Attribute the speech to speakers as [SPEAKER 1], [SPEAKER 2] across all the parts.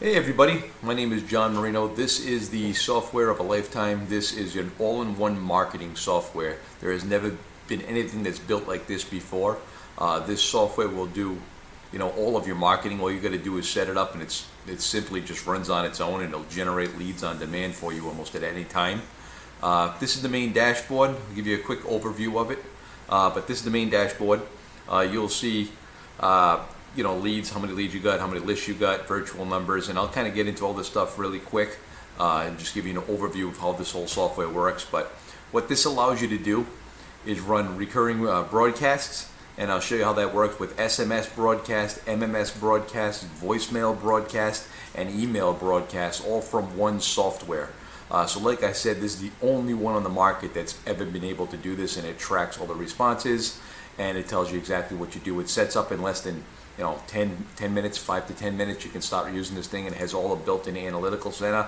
[SPEAKER 1] Hey everybody, my name is John Marino. This is the software of a lifetime. This is an all-in-one marketing software. There has never been anything that's built like this before. This software will do, all of your marketing. All you got to do is set it up, and it simply just runs on its own, and it'll generate leads on demand for you almost at any time. This is the main dashboard. I'll give you a quick overview of it. But this is the main dashboard. You'll see leads, how many leads you got, how many lists you got, virtual numbers, and I'll kind of get into all this stuff really quick and just give you an overview of how this whole software works. But what this allows you to do is run recurring broadcasts, and I'll show you how that works with SMS broadcast, MMS broadcast, voicemail broadcast, and email broadcast, all from one software. So like I said, this is the only one on the market that's ever been able to do this, and it tracks all the responses, and it tells you exactly what you do. It sets up in less than 10 minutes, 5 to 10 minutes. You can start using this thing, and it has all the built-in analytical center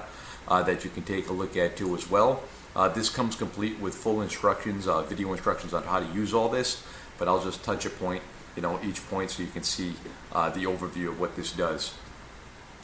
[SPEAKER 1] that you can take a look at too as well. This comes complete with full instructions, video instructions on how to use all this, but I'll just touch a point, each point, so you can see the overview of what this does.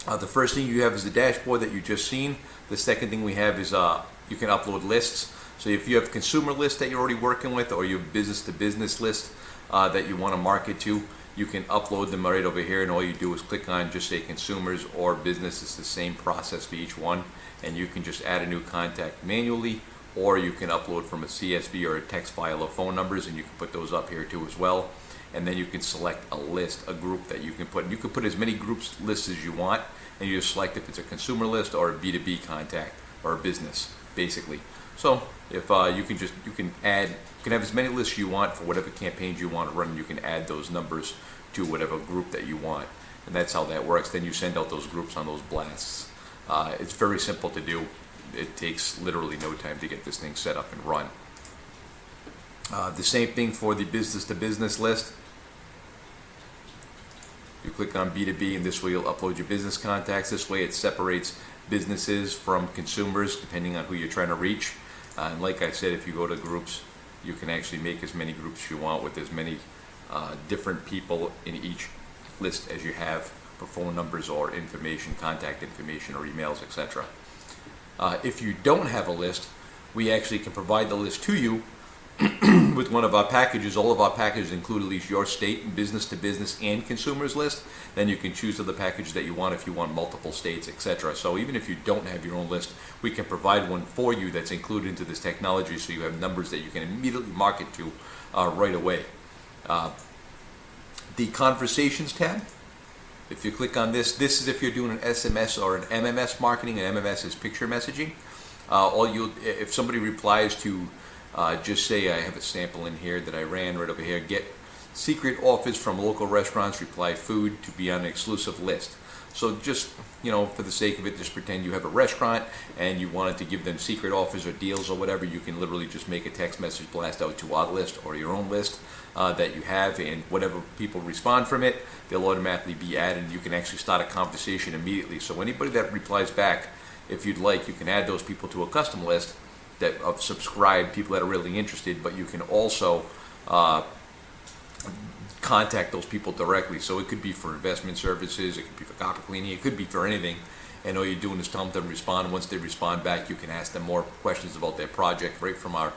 [SPEAKER 1] The first thing you have is the dashboard that you just seen. The second thing we have is you can upload lists. So if you have a consumer list that you're already working with, or your business-to-business list that you want to market to, you can upload them right over here, and all you do is click on just say consumers or business. It's the same process for each one, and you can just add a new contact manually, or you can upload from a CSV or a text file of phone numbers, and you can put those up here too as well. And then you can select a list, a group that you can put. And you can put as many groups lists as you want, and you just select if it's a consumer list or a B2B contact or a business, basically. So if you can have as many lists you want for whatever campaigns you want to run. You can add those numbers to whatever group that you want, and that's how that works. Then you send out those groups on those blasts. It's very simple to do. It takes literally no time to get this thing set up and run. The same thing for the business-to-business list. You click on B2B, and this way you'll upload your business contacts. This way it separates businesses from consumers depending on who you're trying to reach. And like I said, if you go to groups, you can actually make as many groups as you want with as many different people in each list as you have for phone numbers or information, contact information, or emails, etc. If you don't have a list, we actually can provide the list to you with one of our packages. All of our packages include at least your state, business to business, and consumers list. Then you can choose the package that you want if you want multiple states, etc. So even if you don't have your own list, we can provide one for you that's included into this technology, so you have numbers that you can immediately market to right away. The conversations tab, if you click on this is if you're doing an SMS or an MMS marketing. And MMS is picture messaging. If somebody replies to just say, I have a sample in here that I ran right over here, get secret offers from local restaurants, reply food to be on an exclusive list. So just, for the sake of it, just pretend you have a restaurant and you wanted to give them secret offers or deals or whatever. You can literally just make a text message blast out to our list or your own list that you have, and whatever people respond from it, they'll automatically be added. You can actually start a conversation immediately. So anybody that replies back, if you'd like, you can add those people to a custom list of subscribed people that are really interested, but you can also contact those people directly. So it could be for investment services, it could be for copper cleaning, it could be for anything, and all you're doing is telling them to respond. Once they respond back, you can ask them more questions about their project right from our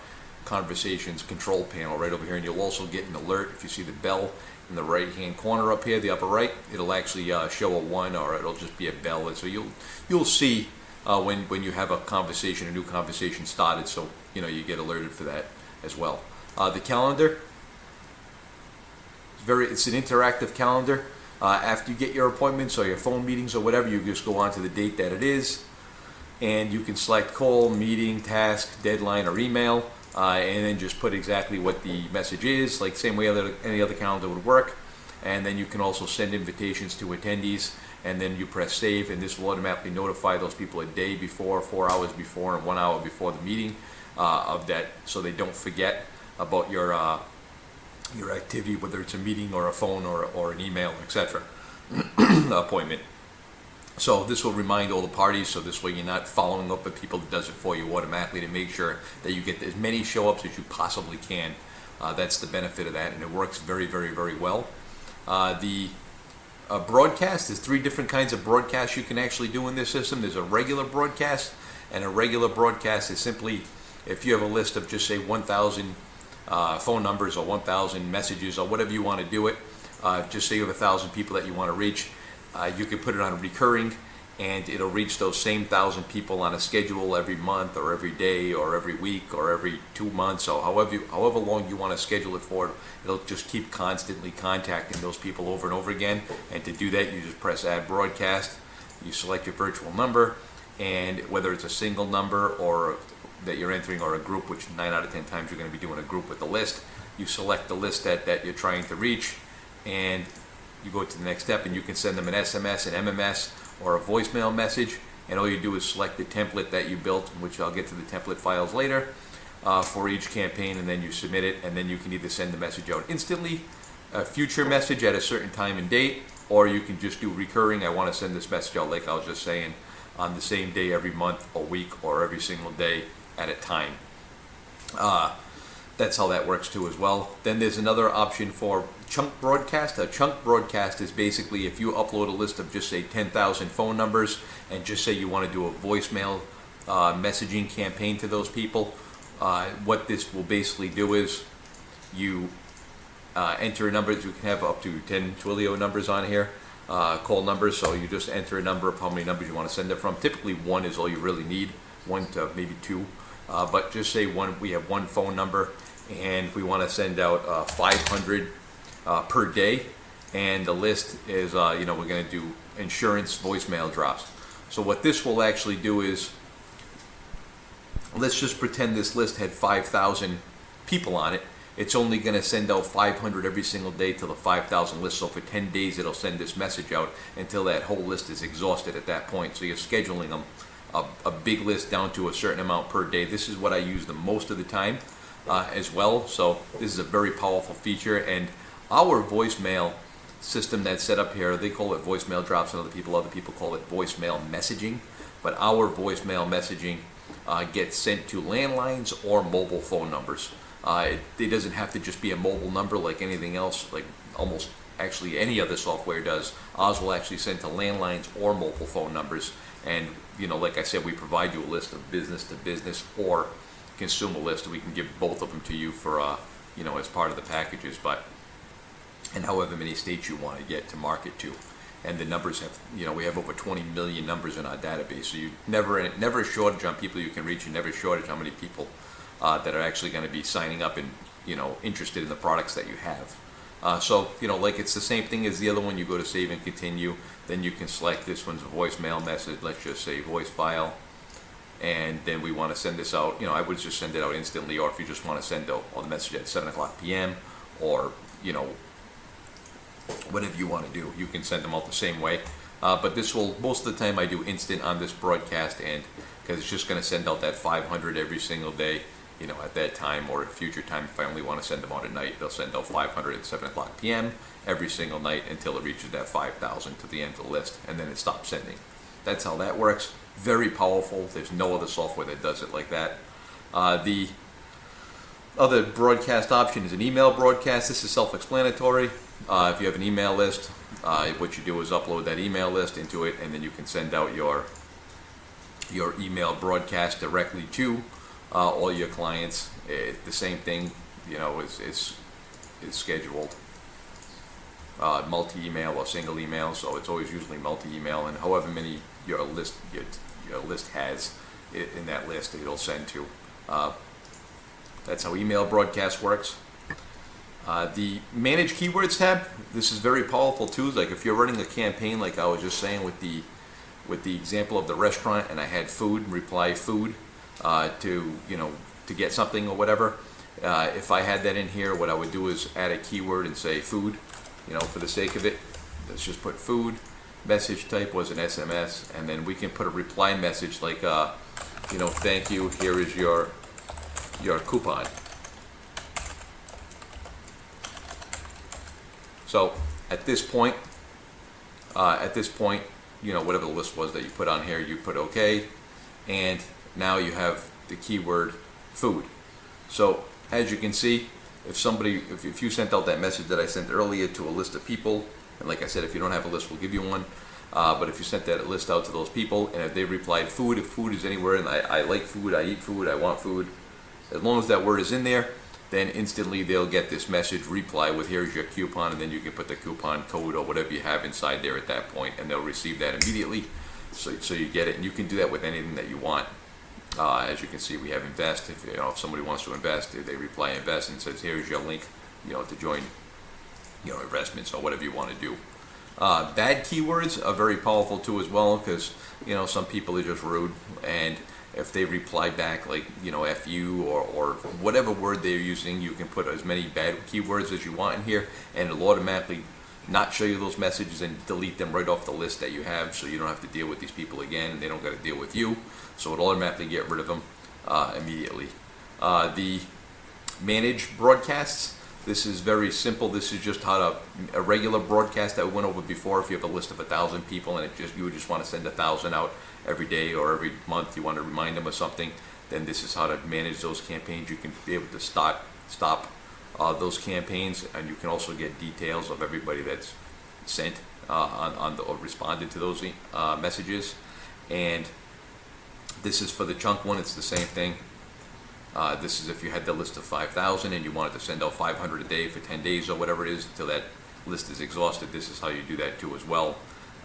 [SPEAKER 1] conversations control panel right over here. And you'll also get an alert if you see the bell in the right hand corner up here, the upper right. It'll actually show a 1, or it'll just be a bell, and so you'll see when you have a new conversation started, so you get alerted for that as well. The calendar, it's an interactive calendar. After you get your appointments or your phone meetings or whatever, you just go on to the date that it is, and you can select call, meeting, task, deadline, or email, and then just put exactly what the message is, like same way any other calendar would work. And then you can also send invitations to attendees, and then you press save, and this will automatically notify those people a day before, 4 hours before, and 1 hour before the meeting of that, so they don't forget about your activity, whether it's a meeting or a phone or an email, etc. appointment. So this will remind all the parties, so this way you're not following up with people. That does it for you automatically to make sure that you get as many show-ups as you possibly can. That's the benefit of that, and it works very, very, very well. The broadcast. There's 3 different kinds of broadcasts you can actually do in this system. There's a regular broadcast, and a regular broadcast is simply if you have a list of just say 1,000 phone numbers or 1,000 messages or whatever you want to do it. Just say you have 1,000 people that you want to reach. You can put it on recurring, and it'll reach those same 1,000 people on a schedule every month or every day or every week or every 2 months, or however long you want to schedule it for. It'll just keep constantly contacting those people over and over again. And to do that, you just press add broadcast. You select your virtual number, and whether it's a single number or that you're entering or a group, which 9 out of 10 times you're going to be doing a group with the list, you select the list that you're trying to reach, and you go to the next step, and you can send them an SMS, an MMS, or a voicemail message, and all you do is select the template that you built, which I'll get to the template files later, for each campaign, and then you submit it, and then you can either send the message out instantly, a future message at a certain time and date, or you can just do recurring. I want to send this message out, like I was just saying, on the same day every month, a week, or every single day at a time. That's how that works too as well. Then there's another option for chunk broadcast. A chunk broadcast is basically if you upload a list of just say 10,000 phone numbers and just say you want to do a voicemail messaging campaign to those people. What this will basically do is you enter numbers. You can have up to 10 Twilio numbers on here, call numbers. So you just enter a number of how many numbers you want to send it from. Typically 1 is all you really need, 1 to maybe 2. But just say we have 1 phone number, and we want to send out 500 per day, and the list is we're going to do insurance voicemail drops. So what this will actually do is, let's just pretend this list had 5,000 people on it. It's only going to send out 500 every single day till the 5,000 list. So for 10 days it'll send this message out until that whole list is exhausted at that point. So you're scheduling them a big list down to a certain amount per day. This is what I use the most of the time as well. So this is a very powerful feature, and our voicemail system that's set up here, they call it voicemail drops, and other people call it voicemail messaging. But our voicemail messaging gets sent to landlines or mobile phone numbers. It doesn't have to just be a mobile number like anything else, like almost actually any other software does. Ours will actually send to landlines or mobile phone numbers. And like I said, we provide you a list of business to business or consumer list. We can give both of them to you for as part of the packages, and however many states you want to get to market to. And the numbers have, we have over 20 million numbers in our database. So you never a shortage on people you can reach, and never a shortage how many people that are actually going to be signing up and interested in the products that you have. So like it's the same thing as the other one. You go to save and continue, then you can select this one's a voicemail message. Let's just say voice file, and then we want to send this out. I would just send it out instantly, or if you just want to send out the message at 7:00 p.m. or whatever you want to do, you can send them out the same way. But this will, most of the time I do instant on this broadcast, and because it's just going to send out that 500 every single day. At that time or at future time, if I only want to send them out at night, they'll send out 500 at 7:00 p.m. every single night until it reaches that 5,000 to the end of the list, and then it stops sending. That's how that works. Very powerful. There's no other software that does it like that. The other broadcast option is an email broadcast. This is self-explanatory. If you have an email list, what you do is upload that email list into it, and then you can send out your email broadcast directly to all your clients. The same thing, is scheduled multi-email or single email, so it's always usually multi-email, and however many your list has in that list, it'll send to. That's how email broadcast works. The manage keywords tab, this is very powerful too. Like if you're running a campaign, like I was just saying with the example of the restaurant, and I had food, reply food, to get something or whatever. If I had that in here, what I would do is add a keyword and say food, for the sake of it. Let's just put food. Message type was an SMS, and then we can put a reply message like, thank you, here is your coupon. So at this point, whatever the list was that you put on here, you put OK, and now you have the keyword food. So as you can see, if you sent out that message that I sent earlier to a list of people, And like I said, if you don't have a list, we'll give you one. But if you sent that list out to those people, and if they replied food, if food is anywhere, and I like food, I eat food, I want food, as long as that word is in there, then instantly they'll get this message reply with here's your coupon, and then you can put the coupon code or whatever you have inside there at that point, and they'll receive that immediately. So you get it, and you can do that with anything that you want. As you can see, we have invest. If somebody wants to invest, they reply invest and says here's your link, to join, investments or whatever you want to do. Bad keywords are very powerful too as well, because some people are just rude, and if they reply back like FU or whatever word they're using, you can put as many bad keywords as you want in here, and it'll automatically not show you those messages and delete them right off the list that you have, so you don't have to deal with these people again, and they don't got to deal with you, so it'll automatically get rid of them immediately. The manage broadcasts. This is very simple. This is just how a regular broadcast that we went over before. If you have a list of 1,000 people and you just want to send 1,000 out every day or every month, you want to remind them of something, then this is how to manage those campaigns. You can be able to stop those campaigns, and you can also get details of everybody that's sent or responded to those messages. And this is for the chunk one. It's the same thing. This is if you had the list of 5,000 and you wanted to send out 500 a day for 10 days or whatever it is until that list is exhausted. This is how you do that too as well.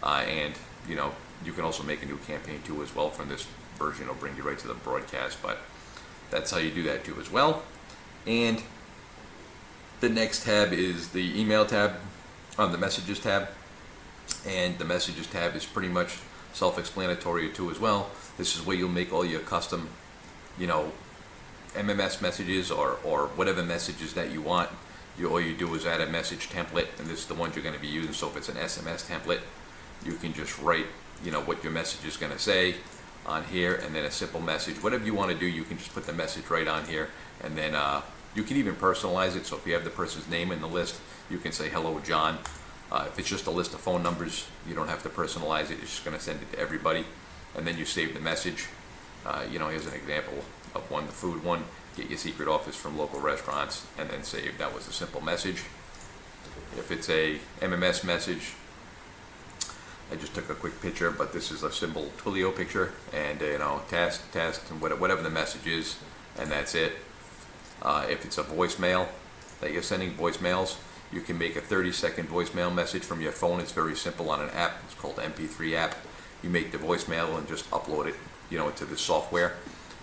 [SPEAKER 1] And you can also make a new campaign too as well from this version. It'll bring you right to the broadcast, but that's how you do that too as well. And the next tab is the email tab on the messages tab. And the messages tab is pretty much self-explanatory too as well. This is where you'll make all your custom, MMS messages or whatever messages that you want. All you do is add a message template, and this is the ones you're going to be using. So if it's an SMS template, you can just write what your message is going to say on here, and then a simple message. Whatever you want to do, you can just put the message right on here, and then you can even personalize it. So if you have the person's name in the list, you can say hello John. If it's just a list of phone numbers, you don't have to personalize it. It's just going to send it to everybody, and then you save the message. Here's an example of one, the food one. Get your secret office from local restaurants, and then save. That was a simple message. If it's a MMS message, I just took a quick picture, but this is a simple Twilio picture, and task, and whatever the message is, and that's it. If it's a voicemail that you're sending voicemails, you can make a 30-second voicemail message from your phone. It's very simple on an app. It's called the MP3 app. You make the voicemail and just upload it, into the software,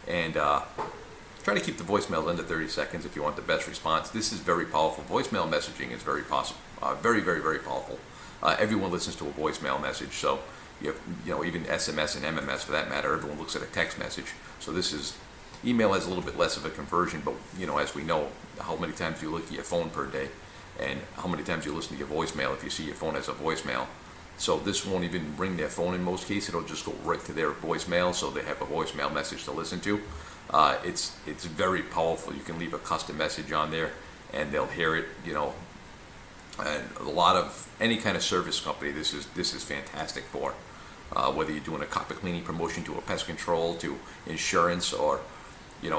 [SPEAKER 1] and try to keep the voicemail under 30 seconds if you want the best response. This is very powerful. Voicemail messaging is very possible, very, very, very powerful. Everyone listens to a voicemail message, so you have, even SMS and MMS for that matter. Everyone looks at a text message. So email has a little bit less of a conversion, but as we know, how many times you look at your phone per day, and how many times you listen to your voicemail if you see your phone as a voicemail. So this won't even ring their phone in most cases. It'll just go right to their voicemail, so they have a voicemail message to listen to. It's very powerful. You can leave a custom message on there, and they'll hear it. And a lot of any kind of service company, this is fantastic for. Whether you're doing a carpet cleaning promotion to a pest control, to insurance, or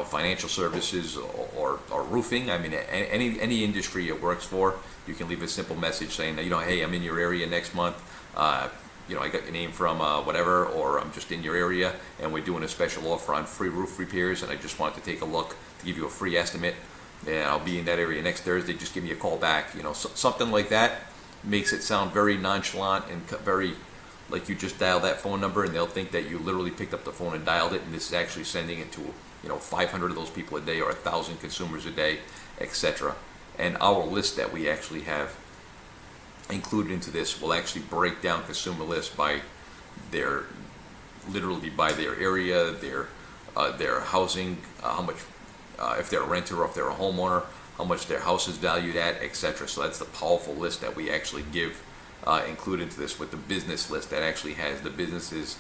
[SPEAKER 1] financial services, or roofing. I mean, any industry it works for, you can leave a simple message saying, hey, I'm in your area next month. I got your name from whatever, or I'm just in your area, and we're doing a special offer on free roof repairs, and I just wanted to take a look to give you a free estimate, and I'll be in that area next Thursday. Just give me a call back. Something like that makes it sound very nonchalant and very like you just dialed that phone number, and they'll think that you literally picked up the phone and dialed it, and this is actually sending it to 500 of those people a day, or 1,000 consumers a day, etc. And our list that we actually have included into this will actually break down consumer lists by literally by their area, their housing, how much, if they're a renter or if they're a homeowner, how much their house is valued at, etc. So that's the powerful list that we actually give include into this, with the business list that actually has the business's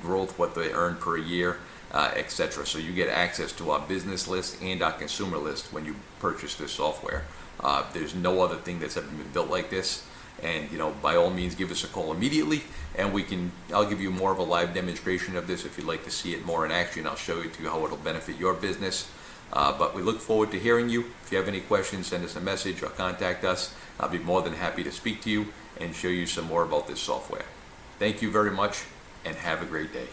[SPEAKER 1] growth, what they earn per year, etc. So you get access to our business list and our consumer list when you purchase this software. There's no other thing that's ever been built like this. And by all means, give us a call immediately, and I'll give you more of a live demonstration of this if you'd like to see it more in action. I'll show you how it'll benefit your business. But we look forward to hearing you. If you have any questions, send us a message or contact us. I'll be more than happy to speak to you. and show you some more about this software. Thank you very much and have a great day.